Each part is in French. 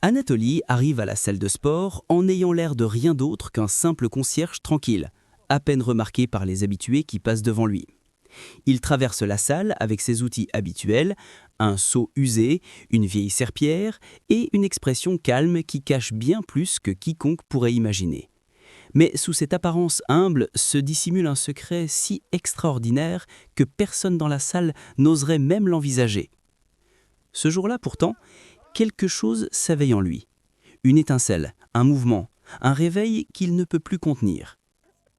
Anatoly arrive à la salle de sport en ayant l'air de rien d'autre qu'un simple concierge tranquille, à peine remarqué par les habitués qui passent devant lui. Il traverse la salle avec ses outils habituels, un seau usé, une vieille serpillière et une expression calme qui cache bien plus que quiconque pourrait imaginer. Mais sous cette apparence humble se dissimule un secret si extraordinaire que personne dans la salle n'oserait même l'envisager. Ce jour-là pourtant, quelque chose s'éveille en lui. Une étincelle, un mouvement, un réveil qu'il ne peut plus contenir.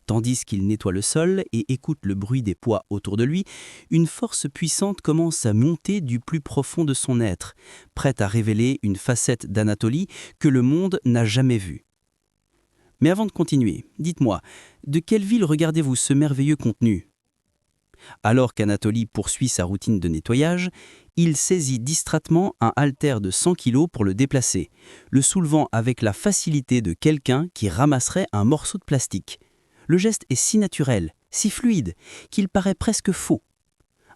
Tandis qu'il nettoie le sol et écoute le bruit des poids autour de lui, une force puissante commence à monter du plus profond de son être, prête à révéler une facette d'Anatoly que le monde n'a jamais vue. Mais avant de continuer, dites-moi, de quelle ville regardez-vous ce merveilleux contenu ? Alors qu'Anatoly poursuit sa routine de nettoyage, il saisit distraitement un haltère de 100 kg pour le déplacer, le soulevant avec la facilité de quelqu'un qui ramasserait un morceau de plastique. Le geste est si naturel, si fluide, qu'il paraît presque faux.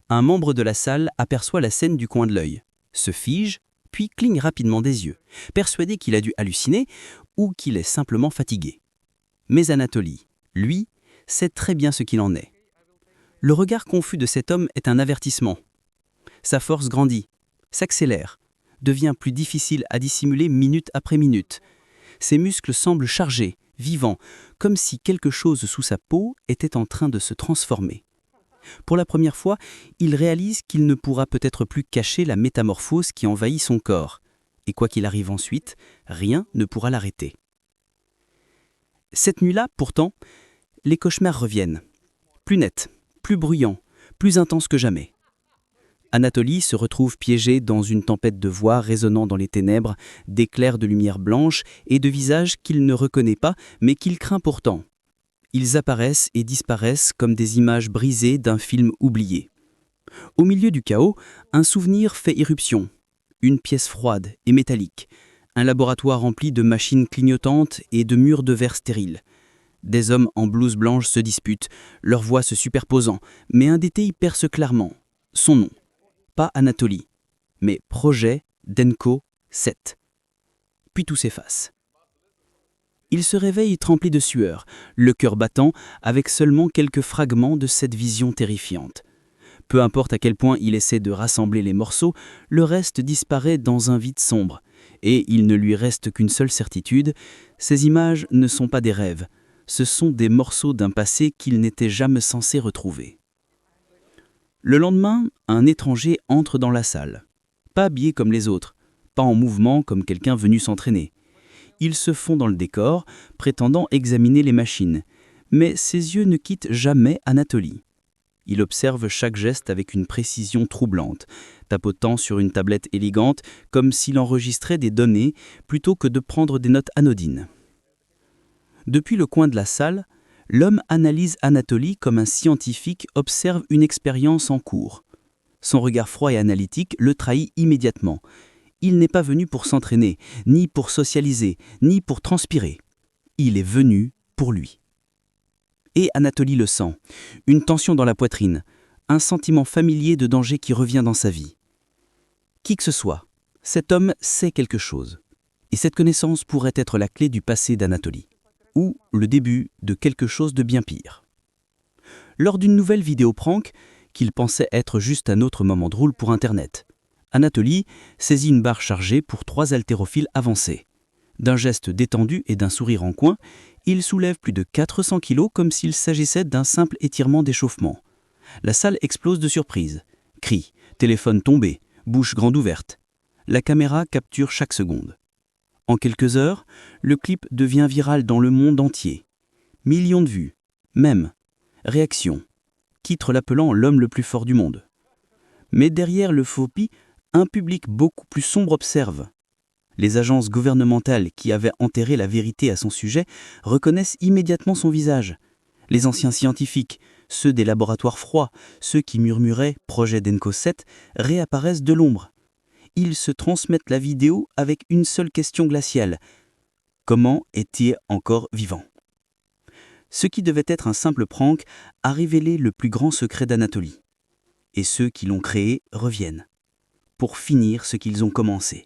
Un membre de la salle aperçoit la scène du coin de l'œil, se fige, puis cligne rapidement des yeux, persuadé qu'il a dû halluciner ou qu'il est simplement fatigué. Mais Anatoly, lui, sait très bien ce qu'il en est. Le regard confus de cet homme est un avertissement. Sa force grandit, s'accélère, devient plus difficile à dissimuler minute après minute. Ses muscles semblent chargés, vivants, comme si quelque chose sous sa peau était en train de se transformer. Pour la première fois, il réalise qu'il ne pourra peut-être plus cacher la métamorphose qui envahit son corps. Et quoi qu'il arrive ensuite, rien ne pourra l'arrêter. Cette nuit-là, pourtant, les cauchemars reviennent. Plus nets, plus bruyants, plus intenses que jamais. Anatoly se retrouve piégé dans une tempête de voix résonnant dans les ténèbres, d'éclairs de lumière blanche et de visages qu'il ne reconnaît pas, mais qu'il craint pourtant. Ils apparaissent et disparaissent comme des images brisées d'un film oublié. Au milieu du chaos, un souvenir fait irruption. Une pièce froide et métallique. Un laboratoire rempli de machines clignotantes et de murs de verre stériles. Des hommes en blouse blanche se disputent, leurs voix se superposant, mais un détail perce clairement. Son nom. Pas Anatoly, mais Projet Denko 7. Puis tout s'efface. Il se réveille trempé de sueur, le cœur battant, avec seulement quelques fragments de cette vision terrifiante. Peu importe à quel point il essaie de rassembler les morceaux, le reste disparaît dans un vide sombre. Et il ne lui reste qu'une seule certitude, ces images ne sont pas des rêves, ce sont des morceaux d'un passé qu'il n'était jamais censé retrouver. Le lendemain, un étranger entre dans la salle. Pas habillé comme les autres, pas en mouvement comme quelqu'un venu s'entraîner. Il se fond dans le décor, prétendant examiner les machines. Mais ses yeux ne quittent jamais Anatoly. Il observe chaque geste avec une précision troublante, tapotant sur une tablette élégante comme s'il enregistrait des données plutôt que de prendre des notes anodines. Depuis le coin de la salle, l'homme analyse Anatoly comme un scientifique observe une expérience en cours. Son regard froid et analytique le trahit immédiatement. Il n'est pas venu pour s'entraîner, ni pour socialiser, ni pour transpirer. Il est venu pour lui. Et Anatoly le sent, une tension dans la poitrine, un sentiment familier de danger qui revient dans sa vie. Qui que ce soit, cet homme sait quelque chose. Et cette connaissance pourrait être la clé du passé d'Anatoly. Ou le début de quelque chose de bien pire. Lors d'une nouvelle vidéo prank, qu'il pensait être juste un autre moment drôle pour Internet, Anatoly saisit une barre chargée pour 3 haltérophiles avancés. D'un geste détendu et d'un sourire en coin, il soulève plus de 400 kilos comme s'il s'agissait d'un simple étirement d'échauffement. La salle explose de surprise. Cris, téléphone tombé, bouche grande ouverte. La caméra capture chaque seconde. En quelques heures, le clip devient viral dans le monde entier. Millions de vues, même. Réactions. Titre l'appelant l'homme le plus fort du monde. Mais derrière le faux pi, un public beaucoup plus sombre observe. Les agences gouvernementales qui avaient enterré la vérité à son sujet reconnaissent immédiatement son visage. Les anciens scientifiques, ceux des laboratoires froids, ceux qui murmuraient « Projet Denko 7 » réapparaissent de l'ombre. Ils se transmettent la vidéo avec une seule question glaciale. Comment est-il encore vivant ? Ce qui devait être un simple prank a révélé le plus grand secret d'Anatoly. Et ceux qui l'ont créé reviennent, pour finir ce qu'ils ont commencé.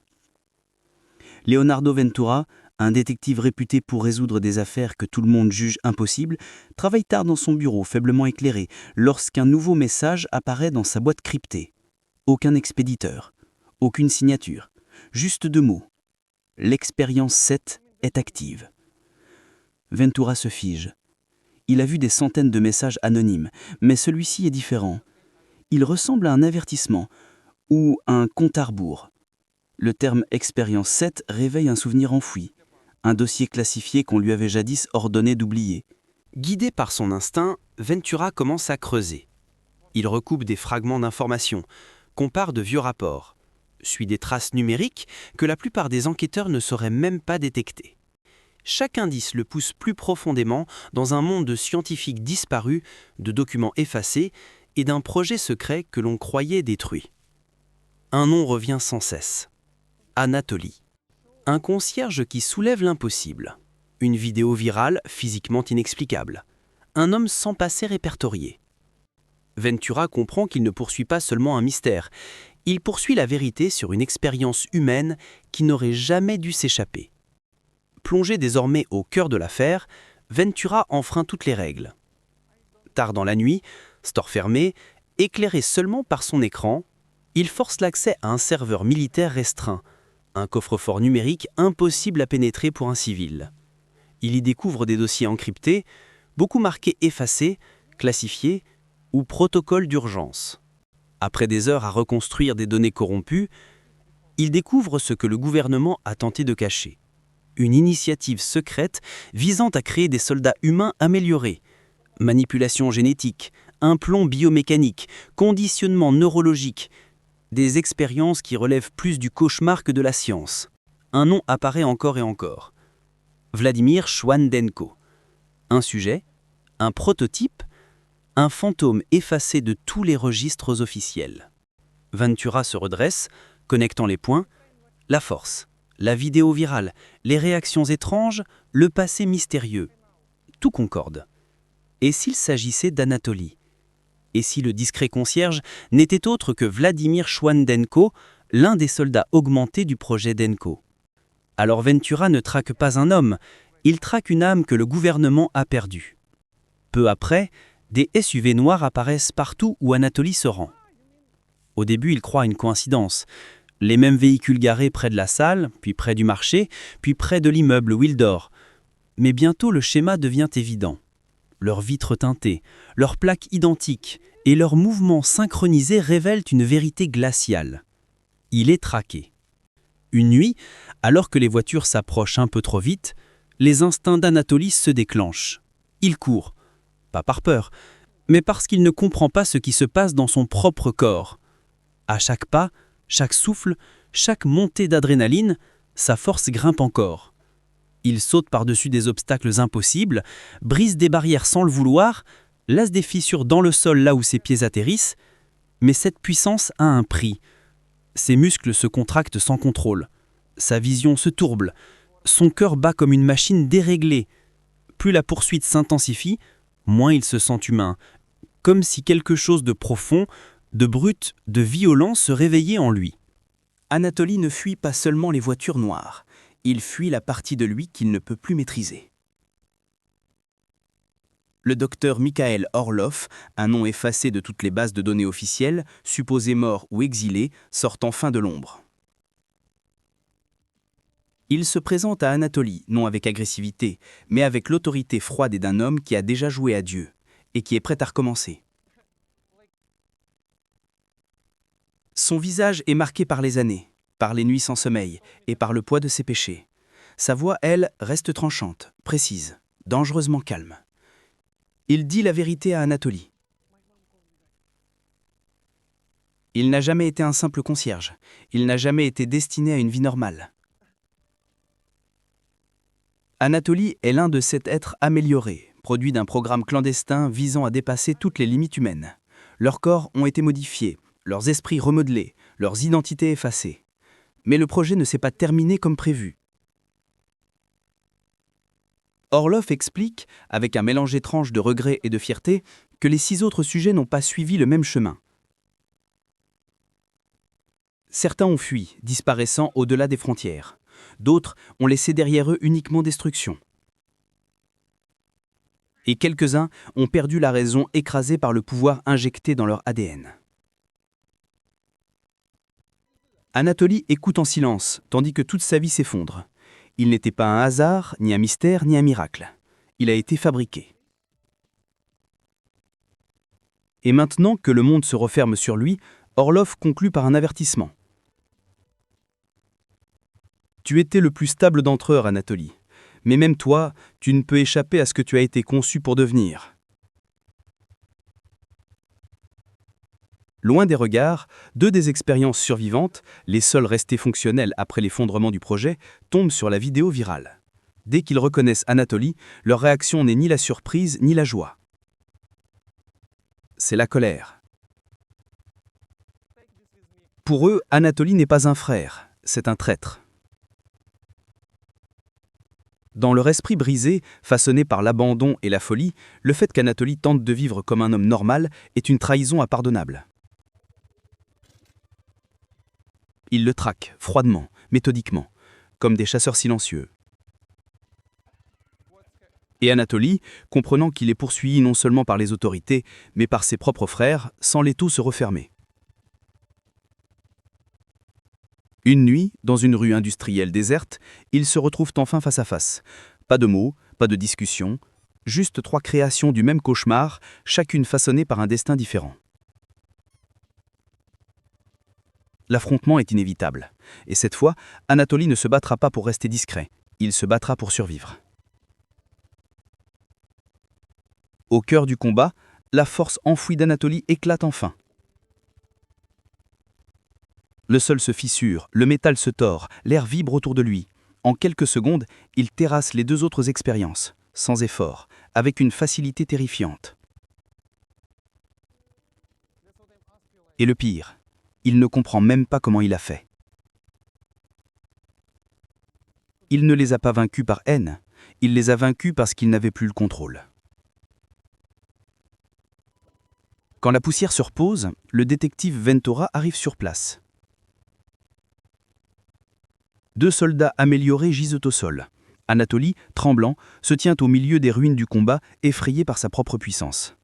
Leonardo Ventura, un détective réputé pour résoudre des affaires que tout le monde juge impossibles, travaille tard dans son bureau faiblement éclairé lorsqu'un nouveau message apparaît dans sa boîte cryptée. Aucun expéditeur, aucune signature, juste 2 mots. L'expérience 7 est active. Ventura se fige. Il a vu des centaines de messages anonymes, mais celui-ci est différent. Il ressemble à un avertissement ou un compte à rebours. Le terme expérience 7 réveille un souvenir enfoui, un dossier classifié qu'on lui avait jadis ordonné d'oublier. Guidé par son instinct, Ventura commence à creuser. Il recoupe des fragments d'informations, compare de vieux rapports, suit des traces numériques que la plupart des enquêteurs ne sauraient même pas détecter. Chaque indice le pousse plus profondément dans un monde de scientifiques disparus, de documents effacés et d'un projet secret que l'on croyait détruit. Un nom revient sans cesse. Anatoly. Un concierge qui soulève l'impossible. Une vidéo virale physiquement inexplicable. Un homme sans passé répertorié. Ventura comprend qu'il ne poursuit pas seulement un mystère, il poursuit la vérité sur une expérience humaine qui n'aurait jamais dû s'échapper. Plongé désormais au cœur de l'affaire, Ventura enfreint toutes les règles. Tard dans la nuit, store fermé, éclairé seulement par son écran, il force l'accès à un serveur militaire restreint, un coffre-fort numérique impossible à pénétrer pour un civil. Il y découvre des dossiers encryptés, beaucoup marqués effacés, classifiés ou protocoles d'urgence. Après des heures à reconstruire des données corrompues, il découvre ce que le gouvernement a tenté de cacher. Une initiative secrète visant à créer des soldats humains améliorés. Manipulation génétique, implants biomécaniques, conditionnement neurologique. Des expériences qui relèvent plus du cauchemar que de la science. Un nom apparaît encore et encore. Vladimir Chwandenko. Un sujet, un prototype, un fantôme effacé de tous les registres officiels. Ventura se redresse, connectant les points. La force, la vidéo virale, les réactions étranges, le passé mystérieux. Tout concorde. Et s'il s'agissait d'Anatoly ? Et si le discret concierge n'était autre que Vladimir Chwandenko, l'un des soldats augmentés du projet Denko ? Alors Ventura ne traque pas un homme, il traque une âme que le gouvernement a perdue. Peu après, des SUV noirs apparaissent partout où Anatoly se rend. Au début, il croit à une coïncidence. Les mêmes véhicules garés près de la salle, puis près du marché, puis près de l'immeuble où il dort. Mais bientôt le schéma devient évident. Leurs vitres teintées, leurs plaques identiques et leurs mouvements synchronisés révèlent une vérité glaciale. Il est traqué. Une nuit, alors que les voitures s'approchent un peu trop vite, les instincts d'Anatoly se déclenchent. Il court, pas par peur, mais parce qu'il ne comprend pas ce qui se passe dans son propre corps. À chaque pas, chaque souffle, chaque montée d'adrénaline, sa force grimpe encore. Il saute par-dessus des obstacles impossibles, brise des barrières sans le vouloir, laisse des fissures dans le sol là où ses pieds atterrissent, mais cette puissance a un prix. Ses muscles se contractent sans contrôle, sa vision se tourble, son cœur bat comme une machine déréglée. Plus la poursuite s'intensifie, moins il se sent humain, comme si quelque chose de profond, de brut, de violent se réveillait en lui. Anatoly ne fuit pas seulement les voitures noires, il fuit la partie de lui qu'il ne peut plus maîtriser. Le docteur Mikhail Orlov, un nom effacé de toutes les bases de données officielles, supposé mort ou exilé, sort enfin de l'ombre. Il se présente à Anatoly, non avec agressivité, mais avec l'autorité froide et d'un homme qui a déjà joué à Dieu, et qui est prêt à recommencer. Son visage est marqué par les années, par les nuits sans sommeil, et par le poids de ses péchés. Sa voix, elle, reste tranchante, précise, dangereusement calme. Il dit la vérité à Anatoly. Il n'a jamais été un simple concierge. Il n'a jamais été destiné à une vie normale. Anatoly est l'un de ces êtres améliorés, produit d'un programme clandestin visant à dépasser toutes les limites humaines. Leurs corps ont été modifiés, leurs esprits remodelés, leurs identités effacées. Mais le projet ne s'est pas terminé comme prévu. Orlov explique, avec un mélange étrange de regret et de fierté, que les 6 autres sujets n'ont pas suivi le même chemin. Certains ont fui, disparaissant au-delà des frontières. D'autres ont laissé derrière eux uniquement destruction. Et quelques-uns ont perdu la raison écrasés par le pouvoir injecté dans leur ADN. Anatoly écoute en silence, tandis que toute sa vie s'effondre. Il n'était pas un hasard, ni un mystère, ni un miracle. Il a été fabriqué. Et maintenant que le monde se referme sur lui, Orlov conclut par un avertissement. Tu étais le plus stable d'entre eux, Anatoly. Mais même toi, tu ne peux échapper à ce que tu as été conçu pour devenir. Loin des regards, deux des expériences survivantes, les seules restées fonctionnelles après l'effondrement du projet, tombent sur la vidéo virale. Dès qu'ils reconnaissent Anatoly, leur réaction n'est ni la surprise ni la joie. C'est la colère. Pour eux, Anatoly n'est pas un frère, c'est un traître. Dans leur esprit brisé, façonné par l'abandon et la folie, le fait qu'Anatoly tente de vivre comme un homme normal est une trahison impardonnable. Ils le traquent, froidement, méthodiquement, comme des chasseurs silencieux. Et Anatoly, comprenant qu'il est poursuivi non seulement par les autorités, mais par ses propres frères, sent l'étau se refermer. Une nuit, dans une rue industrielle déserte, ils se retrouvent enfin face à face. Pas de mots, pas de discussion, juste trois créations du même cauchemar, chacune façonnée par un destin différent. L'affrontement est inévitable. Et cette fois, Anatoly ne se battra pas pour rester discret. Il se battra pour survivre. Au cœur du combat, la force enfouie d'Anatoly éclate enfin. Le sol se fissure, le métal se tord, l'air vibre autour de lui. En quelques secondes, il terrasse les deux autres expériences, sans effort, avec une facilité terrifiante. Et le pire, il ne comprend même pas comment il a fait. Il ne les a pas vaincus par haine, il les a vaincus parce qu'il n'avait plus le contrôle. Quand la poussière se repose, le détective Ventura arrive sur place. Deux soldats améliorés gisent au sol. Anatoly, tremblant, se tient au milieu des ruines du combat, effrayé par sa propre puissance.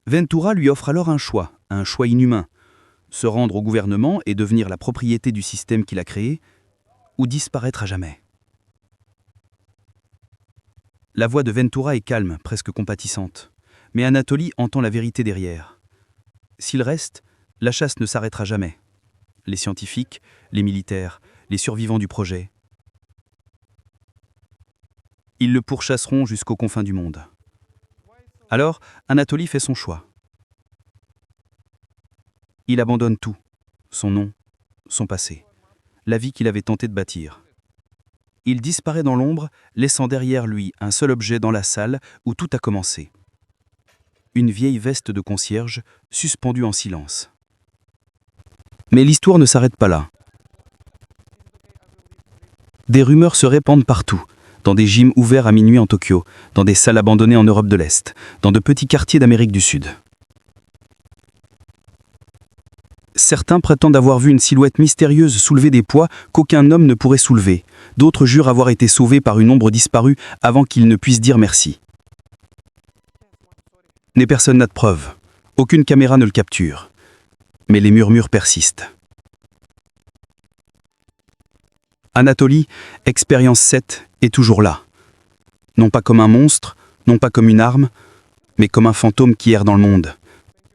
Ventura lui offre alors un choix inhumain. Se rendre au gouvernement et devenir la propriété du système qu'il a créé, ou disparaître à jamais. La voix de Ventura est calme, presque compatissante. Mais Anatoly entend la vérité derrière. S'il reste, la chasse ne s'arrêtera jamais. Les scientifiques, les militaires, les survivants du projet. Ils le pourchasseront jusqu'aux confins du monde. Alors, Anatoly fait son choix. Il abandonne tout, son nom, son passé, la vie qu'il avait tenté de bâtir. Il disparaît dans l'ombre, laissant derrière lui un seul objet dans la salle où tout a commencé. Une vieille veste de concierge, suspendue en silence. Mais l'histoire ne s'arrête pas là. Des rumeurs se répandent partout, dans des gyms ouverts à minuit en Tokyo, dans des salles abandonnées en Europe de l'Est, dans de petits quartiers d'Amérique du Sud. Certains prétendent avoir vu une silhouette mystérieuse soulever des poids qu'aucun homme ne pourrait soulever. D'autres jurent avoir été sauvés par une ombre disparue avant qu'ils ne puissent dire merci. Mais personne n'a de preuves. Aucune caméra ne le capture. Mais les murmures persistent. Anatoly, expérience 7, est toujours là. Non pas comme un monstre, non pas comme une arme, mais comme un fantôme qui erre dans le monde,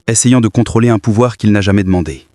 essayant de contrôler un pouvoir qu'il n'a jamais demandé.